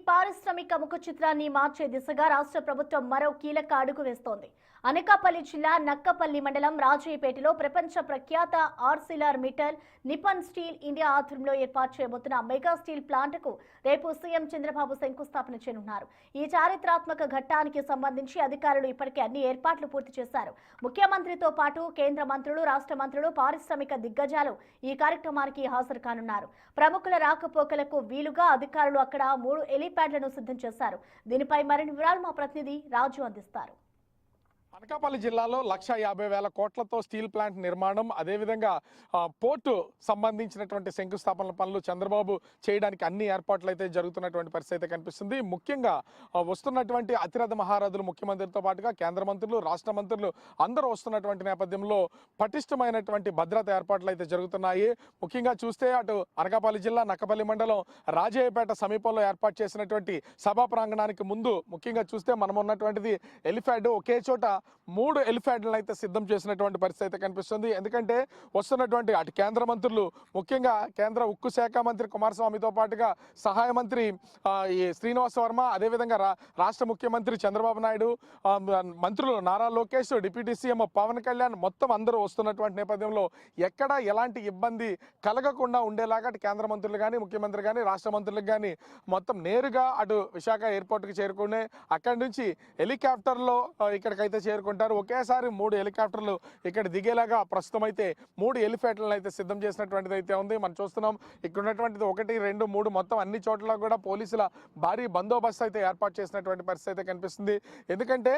పారిశ్రామిక ముఖ చిత్రాన్ని మార్చే దిశగా రాష్ట్ర ప్రభుత్వం మరో కీలక అడుగు వేస్తోంది. అనకాపల్లి జిల్లా నక్కపల్లి మండలం రాజయ్యపేటలో ప్రపంచ ప్రఖ్యాత Arcelor Mittal Nippon steel India ఆధ్వర్యంలో ఏర్పాటు చేయబోతున్న మెగా స్టీల్ ప్లాంట్కు రేపు సీఎం చంద్రబాబు శంకుస్థాపన చేయనున్నారు. ఈ చారిత్రాత్మక ఘట్టానికి సంబంధించి అధికారులు ఇప్పటికే అన్ని ఏర్పాట్లు పూర్తి చేశారు. ముఖ్యమంత్రితో పాటు కేంద్ర మంత్రులు, రాష్ట్ర మంత్రులు, పారిశ్రామిక దిగ్గజాలు ఈ కార్యక్రమానికి హాజరు కానున్నారు. ప్రముఖుల రాకపోకలకు వీలుగా అధికారులు అక్కడ 3 హెలీప్యాడ్లను సిద్ధం చేశారు. దీనిపై మరిన్ని వివరాలు మా ప్రతినిధి రాజు అందిస్తారు. అనకాపల్లి జిల్లాలో 1,50,000 కోట్లతో స్టీల్ ప్లాంట్ నిర్మాణం, అదేవిధంగా పోర్టు సంబంధించినటువంటి శంకుస్థాపన పనులు చంద్రబాబు చేయడానికి అన్ని ఏర్పాట్లు అయితే జరుగుతున్నటువంటి పరిస్థితి అయితే కనిపిస్తుంది. ముఖ్యంగా వస్తున్నటువంటి అతిరథ మహారథులు ముఖ్యమంత్రితో పాటుగా కేంద్ర మంత్రులు, రాష్ట్ర మంత్రులు అందరూ వస్తున్నటువంటి నేపథ్యంలో పటిష్టమైనటువంటి భద్రత ఏర్పాట్లు అయితే జరుగుతున్నాయి. ముఖ్యంగా చూస్తే అటు అనకాపల్లి జిల్లా నక్కపల్లి మండలం రాజయ్యపేట సమీపంలో ఏర్పాటు చేసినటువంటి సభా ప్రాంగణానికి ముందు ముఖ్యంగా చూస్తే మనం ఉన్నటువంటిది ఎలిఫ్యాడ్. ఒకే చోట 3 హెలిప్యాడ్లను అయితే సిద్ధం చేసినటువంటి పరిస్థితి అయితే కనిపిస్తుంది. ఎందుకంటే వస్తున్నటువంటి అటు కేంద్ర మంత్రులు, ముఖ్యంగా కేంద్ర ఉక్కు శాఖ మంత్రి కుమారస్వామితో పాటుగా సహాయ మంత్రి ఈ శ్రీనివాస వర్మ, అదేవిధంగా రాష్ట్ర ముఖ్యమంత్రి చంద్రబాబు నాయుడు, మంత్రులు నారా లోకేష్, డిప్యూటీ సీఎం పవన్ కళ్యాణ్ మొత్తం అందరూ వస్తున్నటువంటి నేపథ్యంలో ఎక్కడ ఎలాంటి ఇబ్బంది కలగకుండా ఉండేలాగా అటు కేంద్ర మంత్రులు కానీ, ముఖ్యమంత్రి కానీ, రాష్ట్ర మంత్రులకు కానీ మొత్తం నేరుగా అటు విశాఖ ఎయిర్పోర్ట్కి చేరుకునే అక్కడి నుంచి హెలికాప్టర్లో ఇక్కడికైతే చేరుకుంటారు. ఒకేసారి 3 హెలికాప్టర్లు ఇక్కడ దిగేలాగా ప్రస్తుతం అయితే 3 హెలిప్యాడ్లను అయితే సిద్ధం చేసినటువంటిది అయితే ఉంది. మనం చూస్తున్నాం ఇక్కడ ఉన్నటువంటిది 1, 2, 3 మొత్తం అన్ని చోట్ల కూడా పోలీసుల భారీ బందోబస్తు అయితే ఏర్పాటు చేసినటువంటి పరిస్థితి అయితే కనిపిస్తుంది. ఎందుకంటే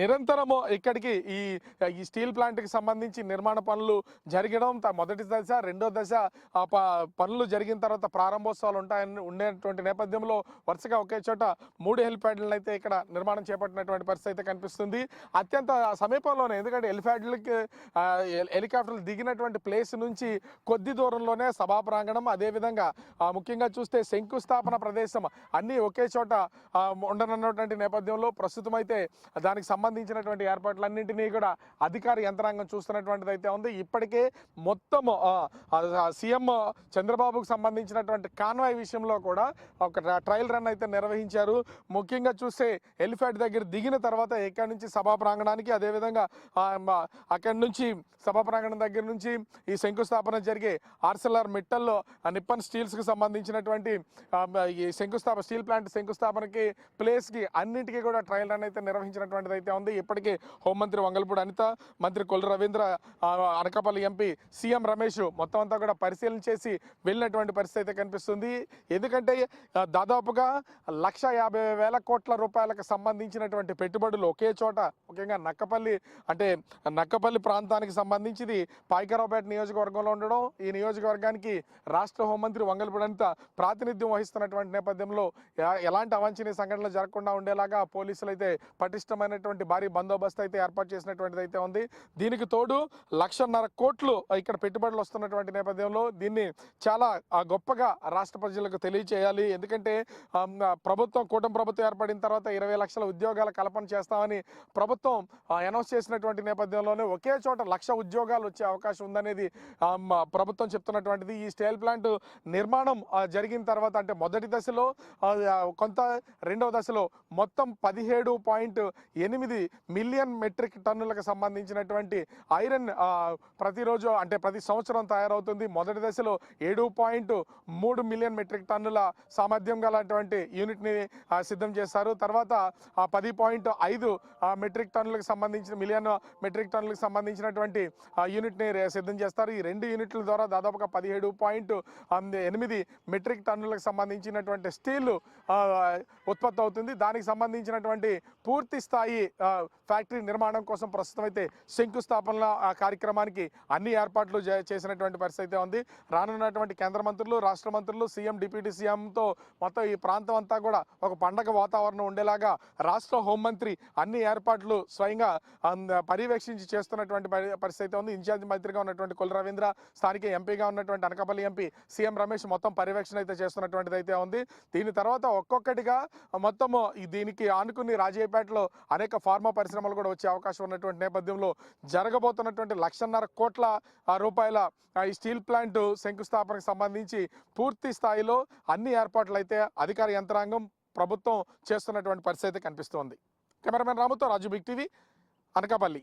నిరంతరము ఇక్కడికి ఈ స్టీల్ ప్లాంట్కి సంబంధించి నిర్మాణ పనులు జరగడం, మొదటి దశ, రెండో దశ పనులు జరిగిన తర్వాత ప్రారంభోత్సవాలు ఉండేటువంటి నేపథ్యంలో వరుసగా ఒకే చోట 3 హెలిప్యాడ్లను అయితే ఇక్కడ నిర్మాణం చేపట్టినటువంటి పరిస్థితి అయితే కనిపిస్తుంది. అత్యంత సమీపంలోనే, ఎందుకంటే హెలికాప్టర్లు దిగినటువంటి ప్లేస్ నుంచి కొద్ది దూరంలోనే సభా ప్రాంగణం, అదేవిధంగా ముఖ్యంగా చూస్తే శంకుస్థాపన ప్రదేశం అన్నీ ఒకే చోట ఉండనున్నటువంటి నేపథ్యంలో ప్రస్తుతం అయితే దానికి సంబంధించినటువంటి ఏర్పాట్లన్నింటినీ కూడా అధికార యంత్రాంగం చూస్తున్నటువంటిది అయితే ఉంది. ఇప్పటికే మొత్తం సీఎం చంద్రబాబుకు సంబంధించినటువంటి కాన్వాయ్ విషయంలో కూడా ఒక ట్రయల్ రన్ అయితే నిర్వహించారు. ముఖ్యంగా చూస్తే హెలిప్యాడ్ దగ్గర దిగిన తర్వాత ఇక్కడ నుంచి సభా ప్రాంగణానికి, అదేవిధంగా అక్కడి నుంచి సభా ప్రాంగణం దగ్గర నుంచి ఈ శంకుస్థాపన జరిగే ఆర్సిలర్ మిట్టల్లో నిప్పన్ స్టీల్స్కి సంబంధించినటువంటి ఈ స్టీల్ ప్లాంట్ శంకుస్థాపనకి ప్లేస్కి అన్నింటికీ కూడా ట్రయల్ రన్ అయితే నిర్వహించినటువంటిది అయితే ఉంది. ఇప్పటికీ హోంమంత్రి వంగలపూడి అనిత, మంత్రి కొల్లు రవీంద్ర, అనకాపల్లి ఎంపీ సీఎం రమేష్ మొత్తం అంతా కూడా పరిశీలన చేసి వెళ్ళినటువంటి పరిస్థితి అయితే కనిపిస్తుంది. ఎందుకంటే దాదాపుగా 1,50,000 కోట్ల రూపాయలకు సంబంధించినటువంటి పెట్టుబడులు ఒకే చోట, ముఖ్యంగా నక్కపల్లి ప్రాంతానికి సంబంధించింది పాయకరావుపేట నియోజకవర్గంలో ఉండడం, ఈ నియోజకవర్గానికి రాష్ట్ర హోంమంత్రి వంగలపూడి అనిత ప్రాతినిధ్యం వహిస్తున్నటువంటి నేపథ్యంలో ఎలాంటి అవాంఛనీయ సంఘటనలు జరగకుండా ఉండేలాగా పోలీసులు అయితే పటిష్టమైనటువంటి భారీ బందోబస్తు అయితే ఏర్పాటు చేసినటువంటిది అయితే ఉంది. దీనికి తోడు 1,50,000 కోట్లు ఇక్కడ పెట్టుబడులు వస్తున్నటువంటి నేపథ్యంలో దీన్ని చాలా గొప్పగా రాష్ట్ర ప్రజలకు తెలియచేయాలి. ఎందుకంటే కూటమి ప్రభుత్వం ఏర్పడిన తర్వాత 20 లక్షల ఉద్యోగాల కల్పన చేస్తామని ప్రభుత్వం అనౌన్స్ చేసినటువంటి నేపథ్యంలోనే ఒకే చోట 1,00,000 ఉద్యోగాలు వచ్చే అవకాశం ఉందనేది ప్రభుత్వం చెప్తున్నటువంటిది. ఈ స్టీల్ ప్లాంట్ నిర్మాణం జరిగిన తర్వాత, అంటే మొదటి దశలో కొంత, రెండవ దశలో మొత్తం 17.8 మిలియన్ మెట్రిక్ టన్నులకు సంబంధించినటువంటి ఐరన్ ప్రతిరోజు, అంటే ప్రతి సంవత్సరం తయారవుతుంది. మొదటి దశలో 7.3 మిలియన్ మెట్రిక్ టన్నుల సామర్థ్యం గలటువంటి యూనిట్ని సిద్ధం చేస్తారు. తర్వాత 10.5 మెట్రిక్ టన్నులకు సంబంధించిన మిలియన్ మెట్రిక్ టన్నులకు సంబంధించినటువంటి యూనిట్ని సిద్ధం చేస్తారు. ఈ 2 యూనిట్ల ద్వారా దాదాపుగా 17.8 మెట్రిక్ టన్నులకు సంబంధించినటువంటి స్టీల్ ఉత్పత్తి అవుతుంది. దానికి సంబంధించినటువంటి పూర్తి స్థాయి ఫ్యాక్టరీ నిర్మాణం కోసం ప్రస్తుతం అయితే శంకుస్థాపన కార్యక్రమానికి అన్ని ఏర్పాట్లు చేసినటువంటి పరిస్థితి అయితే ఉంది. రానున్నటువంటి కేంద్ర మంత్రులు, రాష్ట్ర మంత్రులు, సీఎం, డిప్యూటీ సీఎంతో మొత్తం ఈ ప్రాంతం అంతా కూడా ఒక పండగ వాతావరణం ఉండేలాగా రాష్ట్ర హోంమంత్రి అన్ని ఏర్పాట్లు స్వయంగా పర్యవేక్షించి చేస్తున్నటువంటి పరిస్థితి అయితే ఉంది. ఇన్ఛార్జ్ మంత్రిగా ఉన్నటువంటి కొల్లు రవీంద్ర, స్థానిక ఎంపీగా ఉన్నటువంటి అనకాపల్లి ఎంపీ సీఎం రమేష్ మొత్తం పర్యవేక్షణ అయితే చేస్తున్నటువంటిది అయితే ఉంది. దీని తర్వాత ఒక్కొక్కటిగా మొత్తము దీనికి ఆనుకుని రాజయ్యపేటలో అనేక ఫార్మా పరిశ్రమలు కూడా వచ్చే అవకాశం ఉన్నటువంటి నేపథ్యంలో జరగబోతున్నటువంటి 1,50,000 కోట్ల రూపాయల ఈ స్టీల్ ప్లాంట్ శంకుస్థాపనకు సంబంధించి పూర్తి స్థాయిలో అన్ని ఏర్పాట్లు అయితే అధికార యంత్రాంగం ప్రభుత్వం చేస్తున్నటువంటి పరిస్థితి కనిపిస్తోంది. కెమెరామెన్ రాముతో రాజు, బిగ్ టీవీ, అనకాపల్లి.